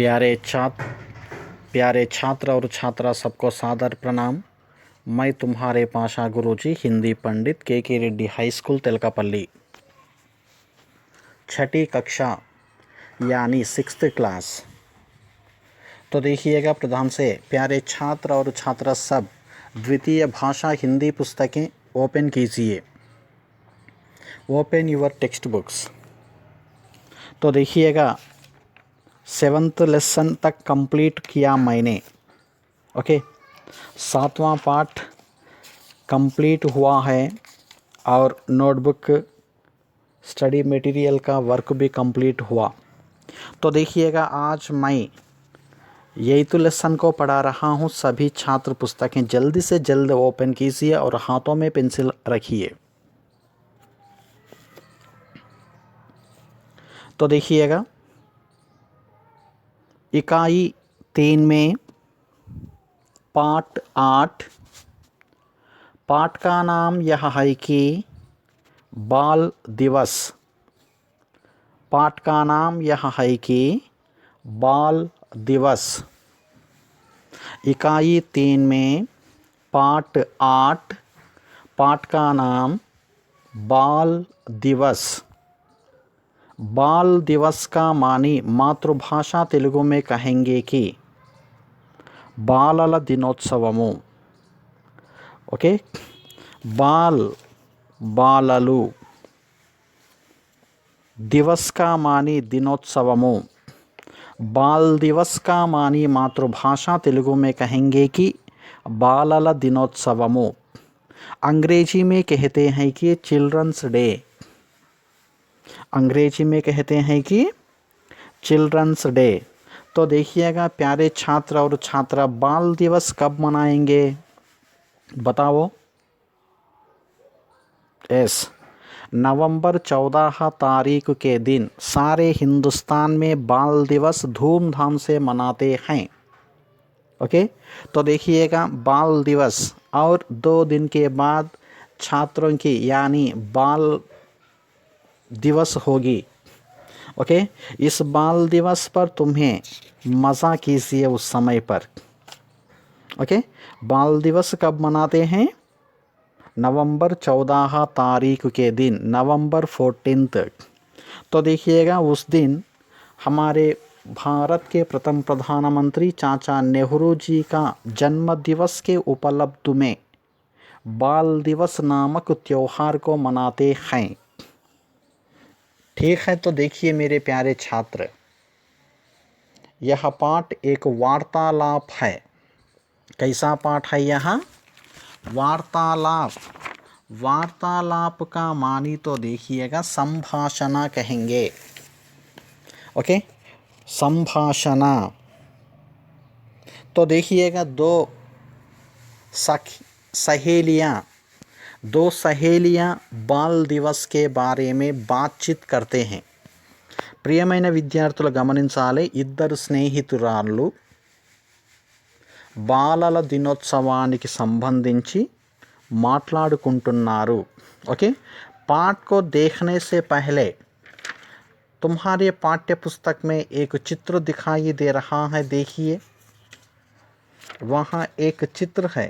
प्यारे छात्र प्यारे छात्र और छात्रा सबको सादर प्रणाम। मैं तुम्हारे पाशा गुरुजी हिंदी पंडित के रेड्डी हाई स्कूल तेलकापल्ली, छठी कक्षा यानी 6th क्लास। तो देखिएगा प्रधान से, प्यारे छात्र और छात्रा सब द्वितीय भाषा हिंदी पुस्तकें ओपन कीजिए। Open your text books. तो देखिएगा 7th लेसन तक कंप्लीट किया मैंने। ओके, 7वां पार्ट कंप्लीट हुआ है और नोटबुक स्टडी मटेरियल का वर्क भी कंप्लीट हुआ। तो देखिएगा आज मैं 8th लेसन को पढ़ा रहा हूँ। सभी छात्र पुस्तकें जल्दी से जल्द ओपन कीजिए और हाथों में पेंसिल रखिए। तो देखिएगा इकाई 3 में पाठ 8, पाठ का नाम यह है कि बाल दिवस। पाठ का नाम यह है कि बाल दिवस। इकाई 3 में पाठ 8, पाठ का नाम बाल दिवस। बाल दिवस का मानी मातृभाषा तेलुगु में कहेंगे कि बालल दिनोत्सवमु। ओके, बाललु, दिवस का मानी दिनोत्सवमु। बाल दिवस का मानी मातृभाषा तेलुगु में कहेंगे कि बालल दिनोत्सवमु। अंग्रेजी में कहते हैं कि चिल्ड्रंस डे। अंग्रेजी में कहते हैं कि चिल्ड्रंस डे। तो देखिएगा प्यारे छात्र और छात्रा, बाल दिवस कब मनाएंगे बताओ। नवंबर 14 तारीख के दिन सारे हिंदुस्तान में बाल दिवस धूमधाम से मनाते हैं। ओके, तो देखिएगा बाल दिवस और 2 दिन के बाद छात्रों की यानी बाल दिवस होगी। ओके, इस बाल दिवस पर तुम्हें मज़ा कीजिए उस समय पर। ओके, बाल दिवस कब मनाते हैं? नवंबर 14 तारीख के दिन, नवंबर 14। तो देखिएगा उस दिन हमारे भारत के प्रथम प्रधानमंत्री चाचा नेहरू जी का जन्म दिवस के उपलब्ध में बाल दिवस नामक त्योहार को मनाते हैं। ठीक है, तो देखिए मेरे प्यारे छात्र, यह पाठ एक वार्तालाप है। कैसा पाठ है यह? वार्तालाप। वार्तालाप का मानी तो देखिएगा संभाषणा कहेंगे। ओके, संभाषणा। तो देखिएगा दो सहेलियां बाल दिवस के बारे में बातचीत करते हैं। ప్రియమైన విద్యార్థులు గమనించాలి, ఇద్దరు స్నేహితురాళ్ళు బాలల దినోత్సవానికి సంబంధించి మాట్లాడుకుంటున్నారు। ओके, पाठ को देखने से पहले तुम्हारे पाठ्य पुस्तक में एक चित्र दिखाई दे रहा है। देखिए वहाँ एक चित्र है।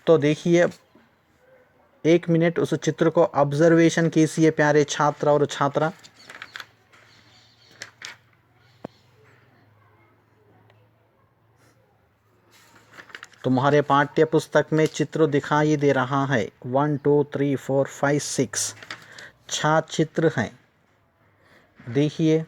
तो देखिए 1 मिनट उस चित्र को ऑब्जर्वेशन कीजिए प्यारे छात्र और छात्रा। तुम्हारे पाठ्य पुस्तक में चित्र दिखाई दे रहा है। 1 2 3 4 5 6 6 चित्र हैं। देखिए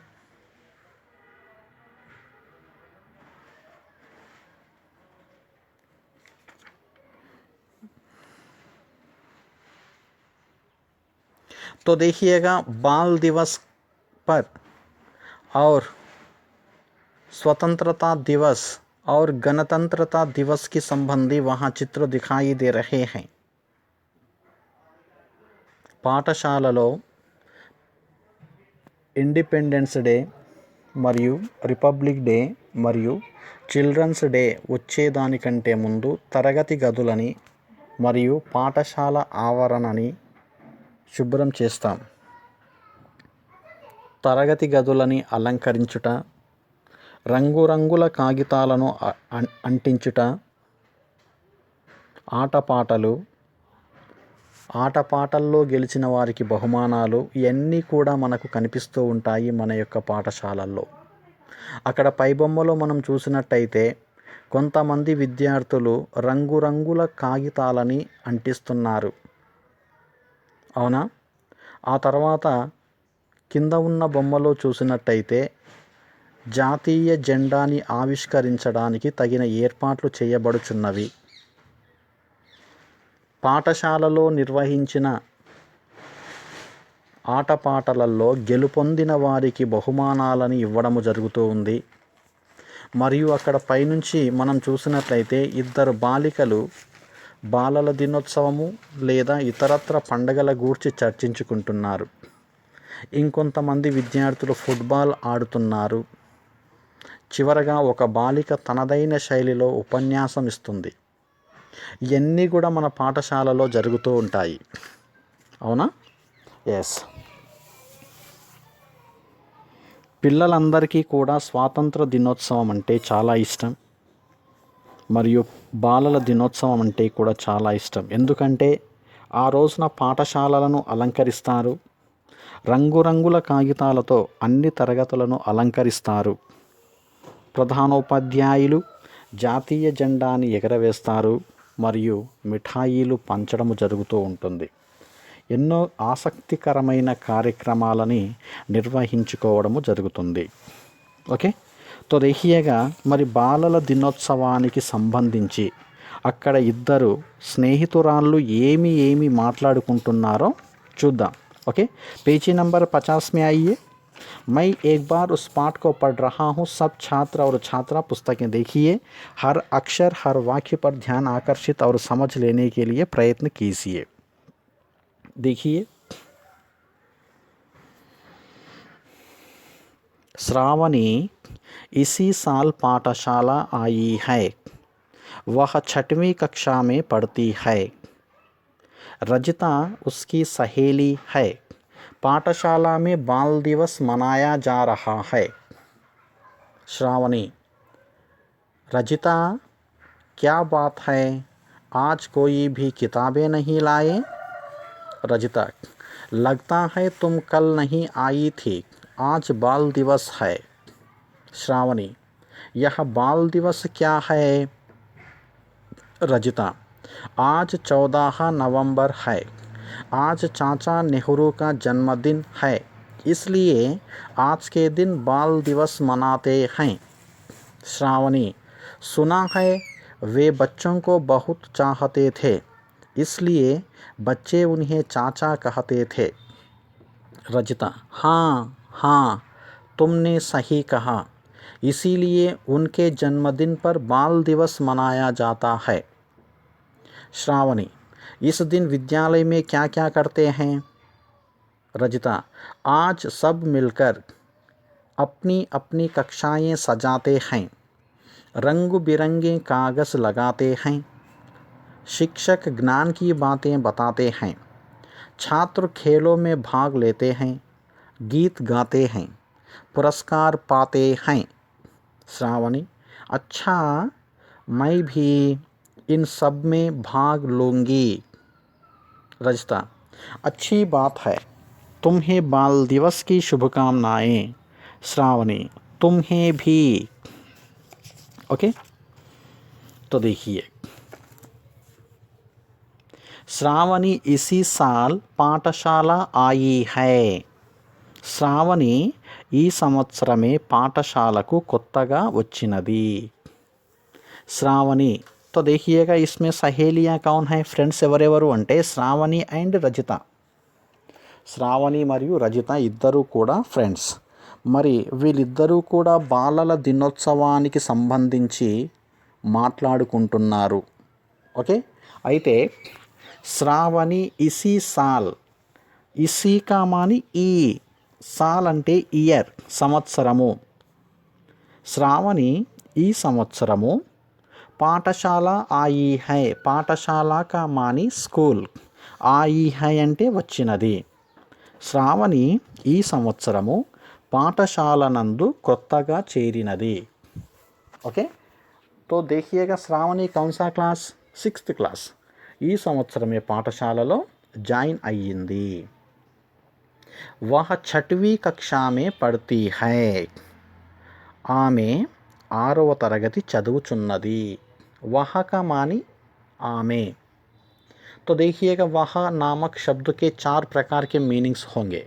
तो देखिएगा बाल दिवस पर और स्वतंत्रता दिवस और गणतंत्रता दिवस की संबंधी वहाँ चित्र दिखाई दे रहे हैं। పాఠశాలలో ఇండిపెండెన్స్ డే మరియు రిపబ్లిక్ డే మరియు చిల్డ్రన్స్ డే వచ్చేదానికంటే ముందు తరగతి గదులని మరియు పాఠశాల ఆవరణని శుభ్రం చేస్తాం। తరగతి గదులని అలంకరించుట, రంగురంగుల కాగితాలను అంటించుట, ఆటపాటల్లో గెలిచిన వారికి బహుమానాలు, ఇవన్నీ కూడా మనకు కనిపిస్తూ ఉంటాయి మన యొక్క పాఠశాలల్లో. అక్కడ పైబొమ్మలో మనం చూసినట్టయితే కొంతమంది విద్యార్థులు రంగురంగుల కాగితాలని అంటిస్తున్నారు, అవునా? ఆ తర్వాత కింద ఉన్న బొమ్మలో చూసినట్టయితే జాతీయ జెండాని ఆవిష్కరించడానికి తగిన ఏర్పాట్లు చేయబడుచున్నవి. పాఠశాలలో నిర్వహించిన ఆటపాటలలో గెలుపొందిన వారికి బహుమానాలను ఇవ్వడము జరుగుతూ ఉంది. మరియు అక్కడ పైనుంచి మనం చూసినట్లయితే ఇద్దరు బాలికలు బాలల దినోత్సవము లేదా ఇతరత్ర పండగల గూర్చి చర్చించుకుంటున్నారు. ఇంకొంతమంది విద్యార్థులు ఫుట్బాల్ ఆడుతున్నారు. చివరగా ఒక బాలిక తనదైన శైలిలో ఉపన్యాసం ఇస్తుంది. ఇవన్నీ కూడా మన పాఠశాలలో జరుగుతూ ఉంటాయి, అవునా? ఎస్. పిల్లలందరికీ కూడా స్వాతంత్ర దినోత్సవం అంటే చాలా ఇష్టం, మరియు బాలల దినోత్సవం అంటే కూడా చాలా ఇష్టం. ఎందుకంటే ఆ రోజున పాఠశాలలను అలంకరిస్తారు, రంగురంగుల కాగితాలతో అన్ని తరగతులను అలంకరిస్తారు. ప్రధానోపాధ్యాయులు జాతీయ జెండాని ఎగరవేస్తారు మరియు మిఠాయిలు పంచడము జరుగుతూ ఉంటుంది. ఎన్నో ఆసక్తికరమైన కార్యక్రమాలని నిర్వహించుకోవడము జరుగుతుంది. ఓకే, తో देखिएगा మరి బాలల దినోత్సవానికి సంబంధించి అక్కడ ఇద్దరు స్నేహితురాళ్ళు ఏమి మాట్లాడుకుంటున్నారో చూద్దాం. ఓకే, పేజీ నంబర్ 50 में आइए. मैं एक बार उस पाठ को पढ़ रहा हूँ. सब छात्र और छात्रा पुस्तकें देखिए. हर अक्षर हर वाक्य पर ध्यान आकर्षित और समझ लेने के लिए प्रयत्न कीजिए. देखिए, श्रावणी इसी साल पाठशाला आई है. वह 6वीं कक्षा में पढ़ती है. रजिता उसकी सहेली है. पाठशाला में बाल दिवस मनाया जा रहा है. श्रावणी: रजिता, क्या बात है, आज कोई भी किताबें नहीं लाए? रजिता: लगता है तुम कल नहीं आई थी, आज बाल दिवस है. श्रावणी: यह बाल दिवस क्या है? रजिता: आज 14 नवंबर है. आज चाचा नेहरू का जन्मदिन है, इसलिए आज के दिन बाल दिवस मनाते हैं. श्रावणी: सुना है वे बच्चों को बहुत चाहते थे, इसलिए बच्चे उन्हें चाचा कहते थे. रजिता: हाँ, तुमने सही कहा, इसीलिए उनके जन्मदिन पर बाल दिवस मनाया जाता है. श्रावणी: इस दिन विद्यालय में क्या क्या करते हैं? रजिता: आज सब मिलकर अपनी अपनी कक्षाएं सजाते हैं, रंग बिरंगे कागज़ लगाते हैं, शिक्षक ज्ञान की बातें बताते हैं, छात्र खेलों में भाग लेते हैं, गीत गाते हैं, पुरस्कार पाते हैं. श्रावणी: अच्छा, मैं भी इन सब में भाग लूँगी. रजिता: अच्छी बात है, तुम्हें बाल दिवस की शुभकामनाएं. श्रावणी: तुम्हें भी. ओके, तो देखिए, श्रावणी इसी साल पाठशाला आई है. శ్రావణి ఈ సంవత్సరమే పాఠశాలకు కొత్తగా వచ్చినది. శ్రావణి, तो देखिएगा इसमें सहेलियाँ कौन है, ఫ్రెండ్స్ ఎవరెవరు అంటే శ్రావణి అండ్ రజిత. శ్రావణి మరియు రజిత ఇద్దరు కూడా ఫ్రెండ్స్. మరి వీళ్ళిద్దరూ కూడా బాలల దినోత్సవానికి సంబంధించి మాట్లాడుకుంటున్నారు. ఓకే, అయితే శ్రావణి ఇసీ సాల్, ఇసీ కా మాని ఈ, సాల్ అంటే ఇయర్, సంవత్సరము. శ్రావణి ఈ సంవత్సరము పాఠశాల ఆయి హై, పాఠశాల కా మాని స్కూల్, ఆయి హై అంటే వచ్చినది. శ్రావణి ఈ సంవత్సరము పాఠశాల నందు కొత్తగా చేరినది. ఓకే, तो देखिएगा శ్రావణి कौन सा क्लास, 6th क्लास. ఈ సంవత్సరమే పాఠశాలలో జాయిన్ అయ్యింది. वह 6वीं कक्षा में पढ़ती है. ఆమె 6వ తరగతి చదువుచున్నది. वह का मानी आमे. तो देखिएगा वह नामक शब्द के 4 प्रकार के मीनिंग्स होंगे.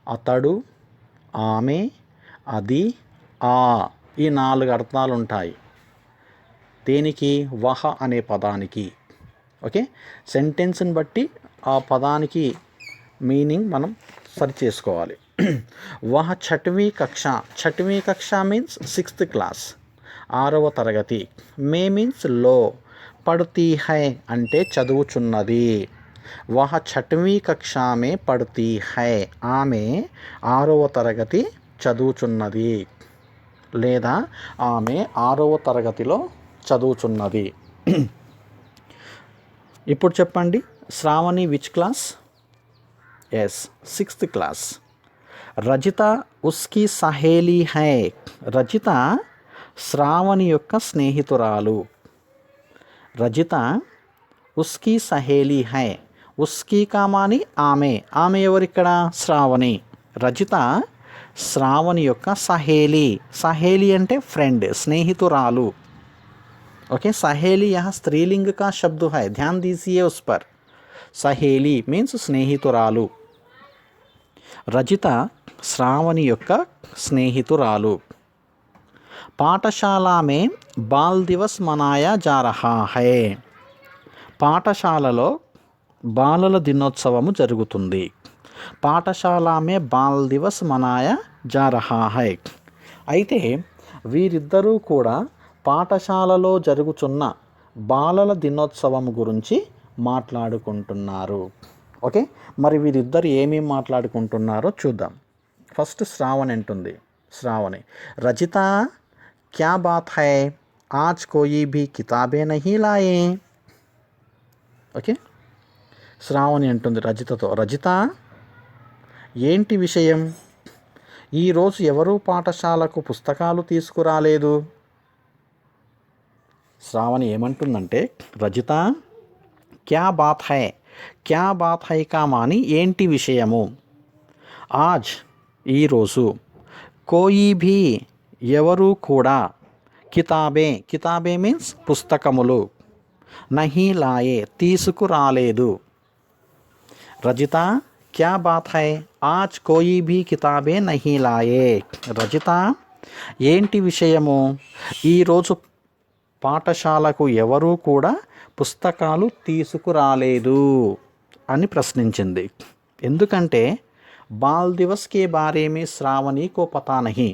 అతడు, ఆమె, అది, ఆ, ఈ 4 అర్థాలు ఉంటాయి దేనికి, వహ అనే పదానికి. ఓకే, సెంటెన్స్ని బట్టి ఆ పదానికి మీనింగ్ మనం సరి చేసుకోవాలి. వహ 6वीं కక్ష, 6वीं కక్ష మీన్స్ 6th క్లాస్, 6వ తరగతి. మే మీన్స్ లో, పడుతీ హై అంటే చదువుచున్నది. వహ 6वीं కక్షా మే పడుతీ హై, ఆమె 6వ తరగతి చదువుచున్నది లేదా ఆమె 6వ తరగతిలో చదువుచున్నది. ఇప్పుడు చెప్పండి, Shravani which class? Yes, 6th class. Rajitha ఉస్కి సహేలీ హై. రజిత శ్రావణి యొక్క స్నేహితురాలు. రజిత ఉస్కి సహేలీ హై. ఉస్కి కామాని ఆమె, ఆమె ఎవరిక్కడ? శ్రావణి. రజిత శ్రావణి యొక్క సహేలీ. సహేలీ అంటే ఫ్రెండ్, స్నేహితురాలు. ओके, सहेली यहाँ स्त्रीलिंग का शब्द है, ध्यान दीजिए उस पर. सहेली मीन्स स्नेहितुरालु. రజిత శ్రావణి యొక్క స్నేహితురాలు. పాఠశాల మే బాల్ దివస్ మనాయా జా రహా హై. పాఠశాలలో బాలల దినోత్సవము జరుగుతుంది. పాఠశాల మే బాల్ దివస్ మనాయా జా రహా హై. అయితే వీరిద్దరూ కూడా పాఠశాలలో జరుగుతున్న బాలల దినోత్సవం గురించి మాట్లాడుకుంటున్నారు. ఓకే, మరి వీరిద్దరు ఏమేమి మాట్లాడుకుంటున్నారో చూద్దాం. ఫస్ట్ శ్రావణి అంటుంది. శ్రావణి, రజిత క్యా బాత్ హై, ఆజ్ కోయి భీ కితాబే నహీ లాయే. ఓకే, శ్రావణి అంటుంది రజితతో, రజిత ఏంటి విషయం, ఈరోజు ఎవరూ పాఠశాలకు పుస్తకాలు తీసుకురాలేదు. శ్రావణి ఏమంటుందంటే, రజిత క్యా బాత్ హై, క్యా బాత్ హై కా మాని ఏంటి విషయము. ఆజ్ ఈరోజు, కోయి భీ ఎవరు కూడా, కితాబే, కితాబే మీన్స్ పుస్తకములు, నహీ లాయే తీసుకురాలేదు. రజిత క్యా బాత్ హై, ఆజ్ కోయి భీ కితాబే నహీ లాయే. రజిత ఏంటి విషయము, ఈరోజు పాఠశాలకు ఎవరూ కూడా పుస్తకాలు తీసుకురాలేదు అని ప్రశ్నించింది. ఎందుకంటే బాల్ దివస్ కే బారే మే శ్రావణి కో పతా నహీ.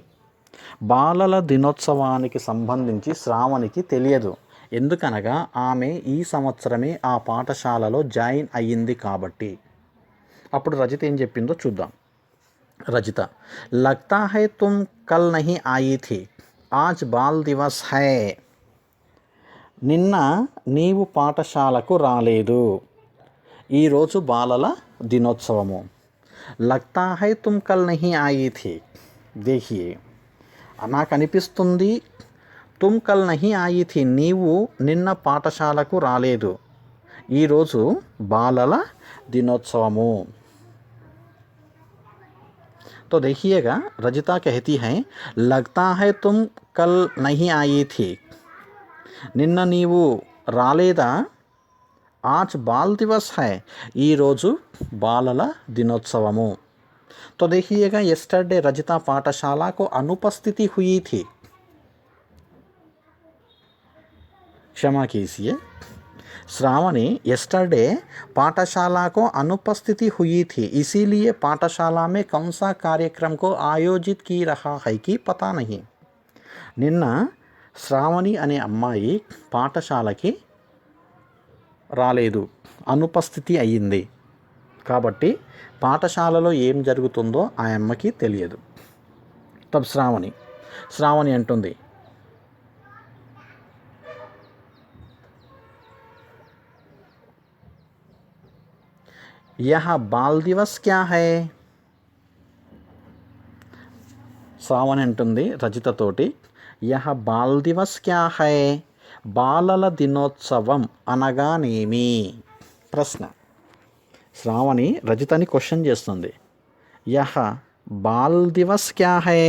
బాలల దినోత్సవానికి సంబంధించి శ్రావణికి తెలియదు. ఎందుకనగా ఆమె ఈ సంవత్సరమే ఆ పాఠశాలలో జాయిన్ అయ్యింది కాబట్టి. అప్పుడు రజిత ఏం చెప్పిందో చూద్దాం. రజిత, లగ్తా హై తుమ్ కల్ నహీ ఆయి థీ, ఆజ్ బాల్ దివస్ హై. నిన్న నీవు పాఠశాలకు రాలేదు, ఈరోజు బాలల దినోత్సవము. లగ్తా హై తుమ్ కల్ నహీ ఆయి థీ. దేఖియే, నాకు అనిపిస్తుంది, తుమ్ కల్ నహీ ఆయి థీ, నీవు నిన్న పాఠశాలకు రాలేదు, ఈరోజు బాలల దినోత్సవము. तो देखिएगा, रजिता कहती है लगता है तुम कल नहीं आई थी. నిన్న నీవు రాలేదా, ఆజ్ బాల్ దివస్ హై, ఈరోజు బాలల దినోత్సవము. तो देखिएगा, yesterday रजिता पाठशाला को अनुपस्थिति हुई थी. क्षमा कीजिए, श्रावणी yesterday पाठशाला को अनुपस्थिति हुई थी, इसीलिए पाठशाला में कौन सा कार्यक्रम को आयोजित की रहा है कि पता नहीं. నిన్న శ్రావణి అనే అమ్మాయి పాఠశాలకి రాలేదు, అనుపస్థితి అయ్యింది. కాబట్టి పాఠశాలలో ఏం జరుగుతుందో ఆ అమ్మకి తెలియదు. తబ్ శ్రావణి అంటుంది, యహ బాల్ దివస్ క్యా హై. శ్రావణి అంటుంది రజితతోటి, యహ బాల్ దివస్ క్యా హై, బాలల దినోత్సవం అనగానేమి. ప్రశ్న. శ్రావణి రజితని క్వశ్చన్ చేస్తుంది. యహ బాల్ దివస్ క్యా హై,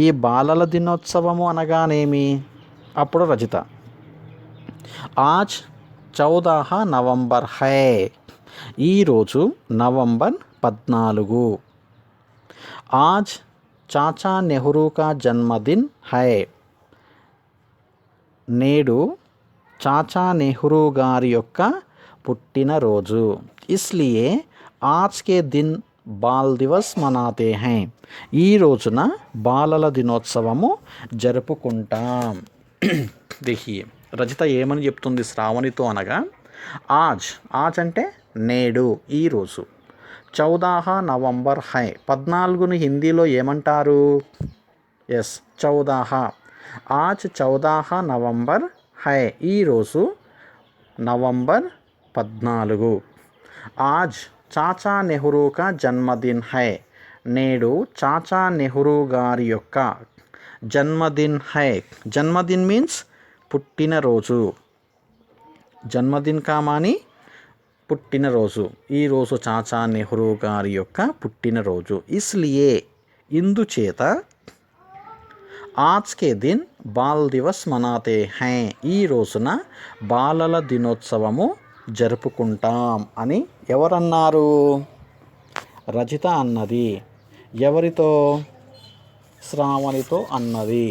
ఈ బాలల దినోత్సవము అనగానేమి. అప్పుడు రజిత, ఆజ్ 14 నవంబర్ హై, ఈరోజు నవంబర్ 14. ఆజ్ చాచా నెహ్రూ కా జన్మదిన్ హై, నేడు చాచా నెహ్రూ గారి యొక్క పుట్టినరోజు. ఇస్లియే ఆజ్ కే దిన్ బాల్ దివస్ మనాతే హై, ఈ రోజున బాలల దినోత్సవము జరుపుకుంటాం. దిహియే రజిత ఏమని చెప్తుంది శ్రావణితో అనగా, ఆజ్ ఆజ్ అంటే నేడు, ఈరోజు. 14 నవంబర్ హై, 14ని హిందీలో ఏమంటారు. ఎస్ 14. ఆజ్ 14 నవంబర్ హై, ఈరోజు నవంబర్ 14. ఆజ్ చాచా నెహ్రూ కా జన్మదిన్ హై, నేడు చాచా నెహ్రూ గారి యొక్క జన్మదిన్ హై. జన్మదిన్ మీన్స్ పుట్టినరోజు. జన్మదిన్ కామాని పుట్టినరోజు. ఈరోజు చాచా నెహ్రూ గారి యొక్క పుట్టినరోజు. ఇస్లియే ఇందుచేత, ఆజ్ కే దిన్ బాల్ దివస్ మనాతే హై, ఈ రోజున బాలల దినోత్సవము జరుపుకుంటాం అని ఎవరన్నారు. రజిత అన్నది. ఎవరితో. శ్రావణితో అన్నది.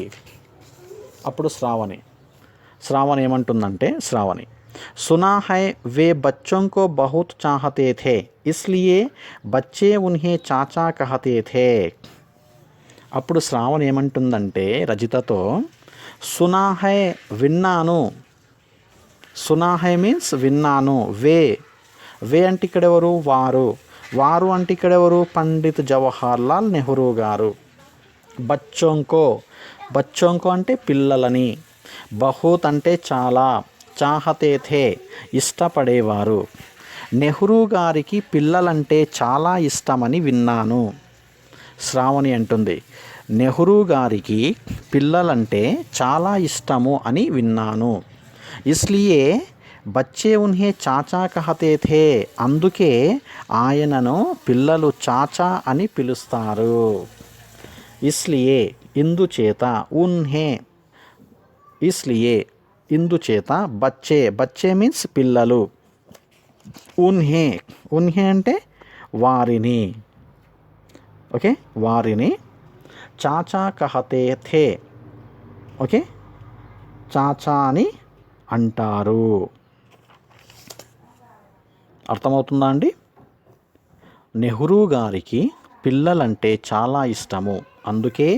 అప్పుడు శ్రావణి ఏమంటుందంటే, శ్రావణి सुना है वे बच्चों को बहुत चाहते थे, इसलिए बच्चे उन्हें चाचा कहते थे. అప్పుడు శ్రావణి ఏమంటుందంటే రజితతో, సునా హై విన్నాను. సునా హై మీన్స్ విన్నాను. వే అంటే ఇక్కడెవరు. వారు అంటే ఇక్కడెవరు. పండిత్ జవహర్లాల్ నెహ్రూ గారు. బచ్చోంకో అంటే పిల్లలని. బహుత్ అంటే చాలా. చాహతే థే ఇష్టపడేవారు. నెహ్రూ గారికి పిల్లలంటే చాలా ఇష్టమని విన్నాను. శ్రావణి అంటుంది, నెహ్రూ గారికి పిల్లలంటే చాలా ఇష్టము అని విన్నాను. ఇస్లియే బచ్చే ఉన్హే చాచా కహతే థే, అందుకే ఆయనను పిల్లలు చాచా అని పిలుస్తారు. ఇస్లియే ఇందుచేత, ఇస్లియే ఇందుచేత, బచ్చే మీన్స్ పిల్లలు. ఉన్హే అంటే వారిని. ఓకే, వారిని చాచా కహతే థే. ఓకే, చాచా అని అంటారు. అర్థమవుతుందా అండి. నెహ్రూ గారికి పిల్లలంటే చాలా ఇష్టము, అందుకే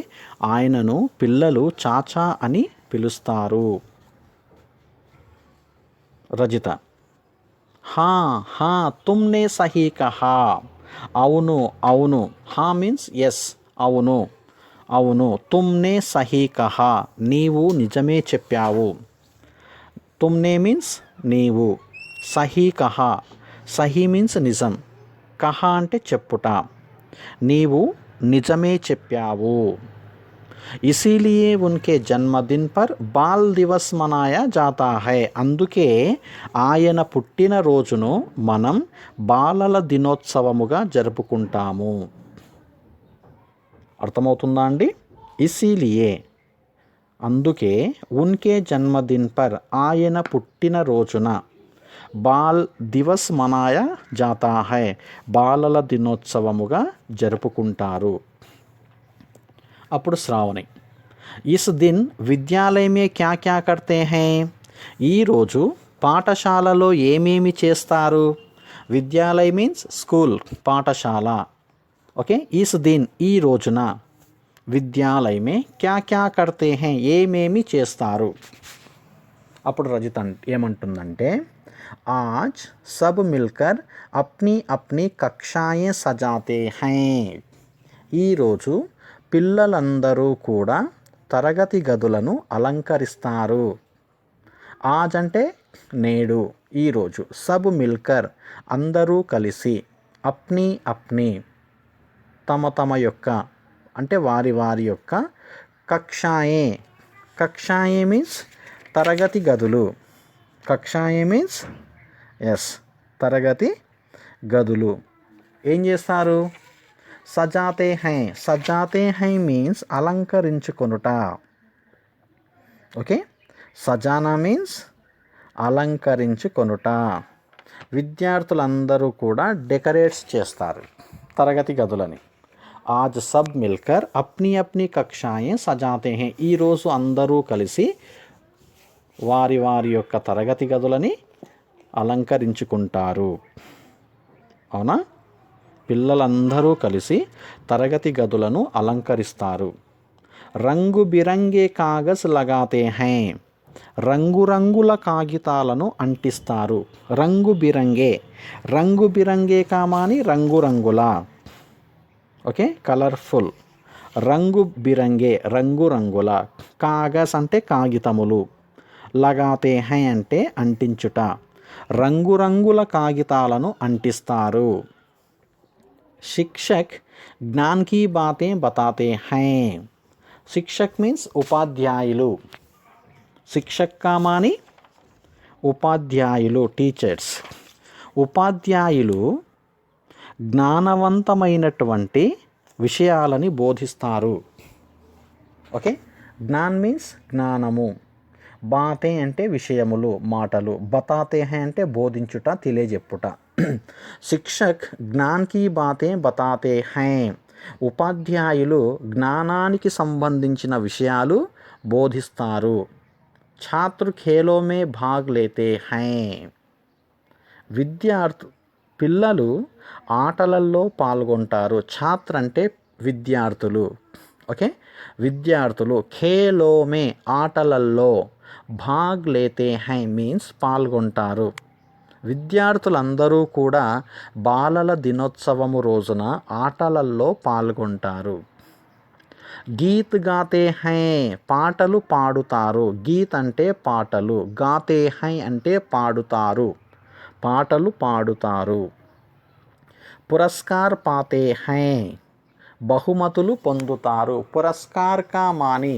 ఆయనను పిల్లలు చాచా అని పిలుస్తారు. రజిత, హా తుమ్నే సహీ కహా, అవును. హా మీన్స్ ఎస్, అవును. తుమ్నే సహీ కహా, నీవు నిజమే చెప్పావు. తుమ్నే మీన్స్ నీవు. సహీ కహా, సహీ మీన్స్ నిజం. కహా అంటే చెప్పుట. నీవు నిజమే చెప్పావు. ఇసీలియే ఉన్కే జన్మదిన్ పర్ బాల్ దివస్ మనాయా జాతా హై, అందుకే ఆయన పుట్టినరోజును మనం బాలల దినోత్సవముగా జరుపుకుంటాము. అర్థమవుతుందా అండి. ఇసీలియే అందుకే, ఉన్కే జన్మదిన్ పర్ ఆయన పుట్టినరోజున, బాల్ దివస్ మనాయా జాతా హై బాలల దినోత్సవముగా జరుపుకుంటారు. అప్పుడు శ్రావణి, ఇస్ దిన్ విద్యాలయ మే క్యా క్యా కర్తే హై, ఈరోజు పాఠశాలలో ఏమేమి చేస్తారు. విద్యాలయ మీన్స్ స్కూల్, పాఠశాల. ఓకే, ఇస్ దిన్ ఈ రోజున, విద్యాలయ మే క్యా క్యా కర్తే హై ఏమేమి చేస్తారు. అప్పుడు రజిత ఏమంటుందంటే, ఆజ్ సబ్ మిల్కర్ అప్నీ అప్నీ కక్షాయే సజాతే హై, ఈరోజు పిల్లలందరూ కూడా తరగతి గదులను అలంకరిస్తారు. ఆజ్ అంటే నేడు, ఈరోజు. సబ్ మిల్కర్ అందరూ కలిసి, అప్నీ తమ యొక్క అంటే వారి వారి యొక్క కక్షాయే. కక్షాయే మీన్స్ తరగతి గదులు. కక్షాయే మీన్స్ ఎస్ తరగతి గదులు. ఏం చేస్తారు? సజాతే హై. సజాతే హై మీన్స్ అలంకరించుకొనుట. ఓకే, సజానా మీన్స్ అలంకరించుకొనుట. విద్యార్థులందరూ కూడా డెకరేట్స్ చేస్తారు తరగతి గదులని. ఆజ్ సబ్ మిల్కర్ అప్నీ అప్నీ కక్షాయే సజాతే హై. ఈరోజు అందరూ కలిసి వారి వారి యొక్క తరగతి గదులని అలంకరించుకుంటారు. అవునా? పిల్లలందరూ కలిసి తరగతి గదులను అలంకరిస్తారు. రంగు బిరంగే కాగజ్ లగాతే హై. రంగురంగుల కాగితాలను అంటిస్తారు. రంగు బిరంగే. రంగు బిరంగే కామాని రంగురంగుల. Okay, colourful. రంగు బిరంగే రంగురంగుల. కాగజ్ అంటే కాగితములు. లగాతే హై అంటే అంటించుట. రంగురంగుల కాగితాలను అంటిస్తారు. శిక్షక్ జ్ఞాన్ కీ బాతే బతాతే హై. శిక్షక్ మీన్స్ ఉపాధ్యాయులు. శిక్షక్ కామాని ఉపాధ్యాయులు, టీచర్స్. ఉపాధ్యాయులు జ్ఞానవంతమైనటువంటి విషయాలని బోధిస్తారు. ఓకే, జ్ఞాన్ మీన్స్ జ్ఞానము. బాతే అంటే విషయములు, మాటలు. బతాతే హై అంటే బోధించుట, తెలియజెప్పుట. శిక్షక్ జ్ఞాన్ కీ బాతే బతాతే హై. ఉపాధ్యాయులు జ్ఞానానికి సంబంధించిన విషయాలు బోధిస్తారు. ఛాత్ర ఖేలో మే భాగ్ లేతే హై. పిల్లలు ఆటలల్లో పాల్గొంటారు. ఛాత్ర అంటే విద్యార్థులు. ఓకే, విద్యార్థులు. ఖేలో మే ఆటలల్లో, భాగ్ లేతే హై మీన్స్ పాల్గొంటారు. విద్యార్థులందరూ కూడా బాలల దినోత్సవము రోజున ఆటలల్లో పాల్గొంటారు. గీత్ గాతే హై. పాటలు పాడుతారు. గీత్ అంటే పాటలు. గాతే హై అంటే పాడుతారు, పాటలు పాడుతారు. పురస్కార్ పాతే హై. బహుమతులు పొందుతారు. పురస్కార్ కా మాని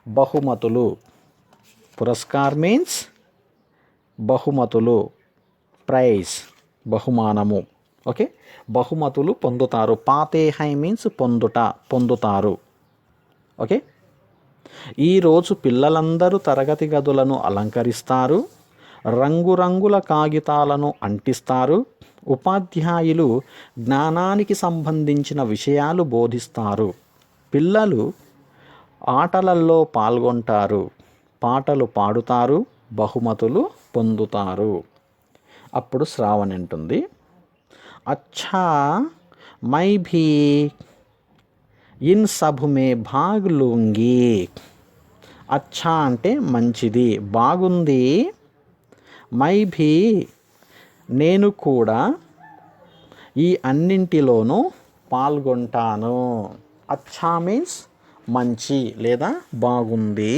బహుమతులు. పురస్కార్ మీన్స్ బహుమతులు, ప్రైజ్, బహుమానము. ఓకే, బహుమతులు పొందుతారు. పాతే హై మీన్స్ పొందుట, పొందుతారు. ఓకే, ఈరోజు పిల్లలందరూ తరగతి గదులను అలంకరిస్తారు. రంగురంగుల కాగితాలను అంటిస్తారు. ఉపాధ్యాయులు జ్ఞానానికి సంబంధించిన విషయాలు బోధిస్తారు. పిల్లలు ఆటలల్లో పాల్గొంటారు, పాటలు పాడుతారు, బహుమతులు పొందుతారు. అప్పుడు శ్రావణి అంటుంది, అచ్చా మై భీ ఇన్ సబ్ మే భాగ్ లూంగి. అచ్చా అంటే మంచిది, బాగుంది. మై భీ నేను కూడా ఈ అన్నింటిలోనూ పాల్గొంటాను. అచ్చా మీన్స్ మంచి లేదా బాగుంది.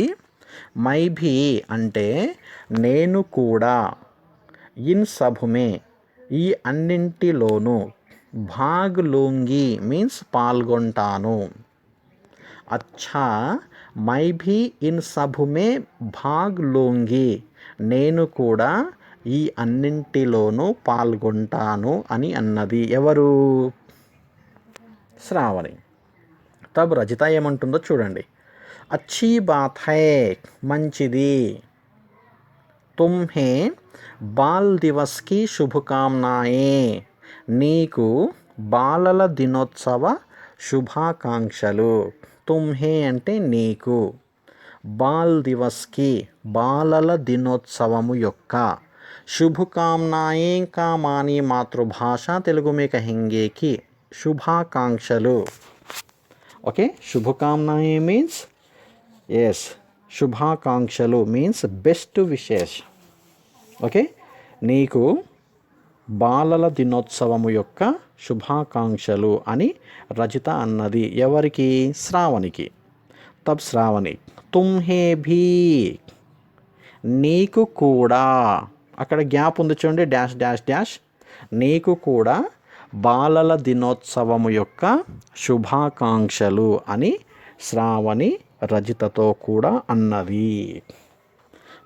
మై భీ అంటే నేను కూడా, ఇన్ సబ్ మే ఈ అన్నింటిలోనూ, భాగ్ లూంగి మీన్స్ పాల్గొంటాను. అచ్చా మై భీ ఇన్ సబ్ మే భాగ్ లూంగి నేను కూడా ఈ అన్నింటిలోనూ పాల్గొంటాను అని అన్నది. ఎవరు? శ్రావణి. తబ్ రజిత ఏమంటుందో చూడండి. అచ్చీ బాత్ హై మంచిది. తుమ్హే బాల్ దివస్ కి శుభకామనాయే నీకు బాలల దినోత్సవ శుభాకాంక్షలు. తుమ్హే అంటే నీకు, బాల్ దివస్కి బాలల దినోత్సవము యొక్క, శుభకామనాయే కా మాని మాతృభాష తెలుగు మే కహెంగే కి శుభాకాంక్షలు. ఓకే, శుభకామనాయే మీన్స్ ఎస్ శుభాకాంక్షలు మీన్స్ బెస్ట్ విషెస్. ఓకే, నీకు బాలల దినోత్సవము యొక్క శుభాకాంక్షలు అని రజిత అన్నది. ఎవరికి? శ్రావణికి. తబ్ శ్రావణి తుమ్హే భీ నీకు కూడా, అక్కడ గ్యాప్ ఉంది చూడండి, డాష్ డాష్ డాష్. నీకు కూడా బాలల దినోత్సవము యొక్క శుభాకాంక్షలు అని శ్రావణి రజితతో కూడా అన్నది.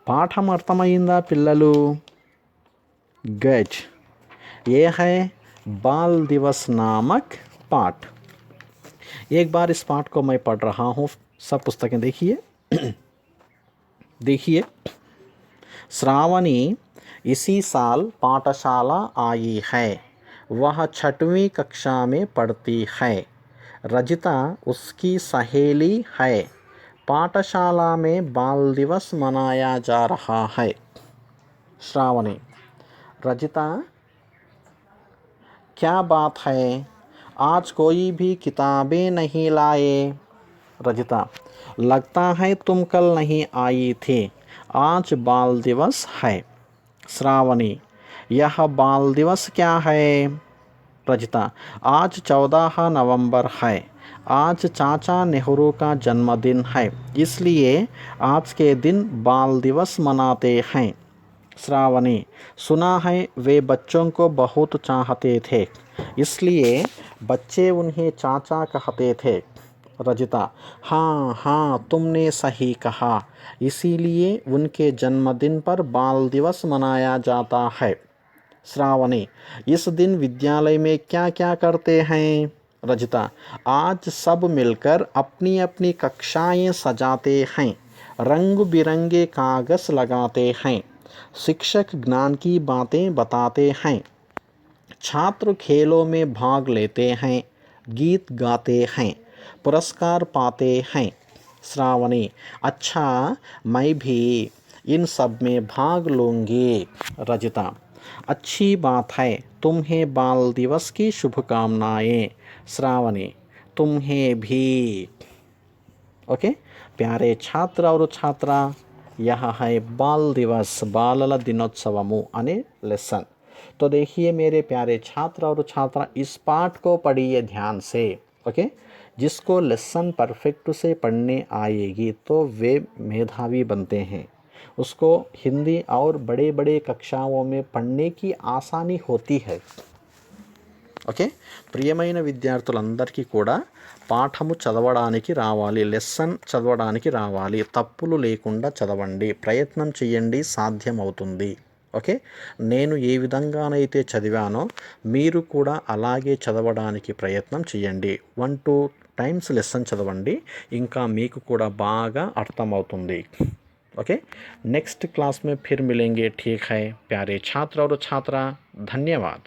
పాఠం అర్థమైందా పిల్లలు? गज ये है बाल दिवस नामक पाठ. एक बार इस पाठ को मैं पढ़ रहा हूँ, सब पुस्तकें देखिए. देखिए, श्रावणी इसी साल पाठशाला आई है. वह 6वीं कक्षा में पढ़ती है. रजिता उसकी सहेली है. पाठशाला में बाल दिवस मनाया जा रहा है. श्रावणी: रजिता, क्या बात है, आज कोई भी किताबें नहीं लाए? रजिता: लगता है तुम कल नहीं आई थी, आज बाल दिवस है. श्रावणी: यह बाल दिवस क्या है? रजिता: आज 14 नवंबर है. आज चाचा नेहरू का जन्मदिन है, इसलिए आज के दिन बाल दिवस मनाते हैं. श्रावणी: सुना है वे बच्चों को बहुत चाहते थे, इसलिए बच्चे उन्हें चाचा कहते थे. रजिता: हाँ हाँ, तुमने सही कहा, इसीलिए उनके जन्मदिन पर बाल दिवस मनाया जाता है. श्रावणी: इस दिन विद्यालय में क्या क्या करते हैं? रजिता: आज सब मिलकर अपनी अपनी कक्षाएं सजाते हैं, रंग बिरंगे कागज़ लगाते हैं, शिक्षक ज्ञान की बातें बताते हैं, छात्र खेलों में भाग लेते हैं, गीत गाते हैं, पुरस्कार पाते हैं. श्रावणी: अच्छा, मैं भी इन सब में भाग लूँगी. रजिता: अच्छी बात है, तुम्हें बाल दिवस की शुभकामनाएं. श्रावणी: तुम्हें भी. ओके, प्यारे छात्र और छात्रा, यह है बाल दिवस, బాలల దినోత్సవము అనే लेसन. तो देखिए मेरे प्यारे छात्र और छात्रा, इस पाठ को पढ़िए ध्यान से. ओके, जिसको लेसन परफेक्ट से पढ़ने आएगी तो वे मेधावी बनते हैं. उसको हिंदी और बड़े बड़े कक्षाओं में पढ़ने की आसानी होती है. ఓకే, ప్రియమైన విద్యార్థులందరికీ కూడా పాఠము చదవడానికి రావాలి, లెసన్ చదవడానికి రావాలి. తప్పులు లేకుండా చదవండి, ప్రయత్నం చేయండి, సాధ్యమవుతుంది. ఓకే, నేను ఏ విధంగానైతే చదివానో మీరు కూడా అలాగే చదవడానికి ప్రయత్నం చేయండి. 1-2 టైమ్స్ లెసన్ చదవండి, ఇంకా మీకు కూడా బాగా అర్థమవుతుంది. ओके, नेक्स्ट क्लास में फिर मिलेंगे. ठीक है प्यारे छात्र और छात्रा, धन्यवाद.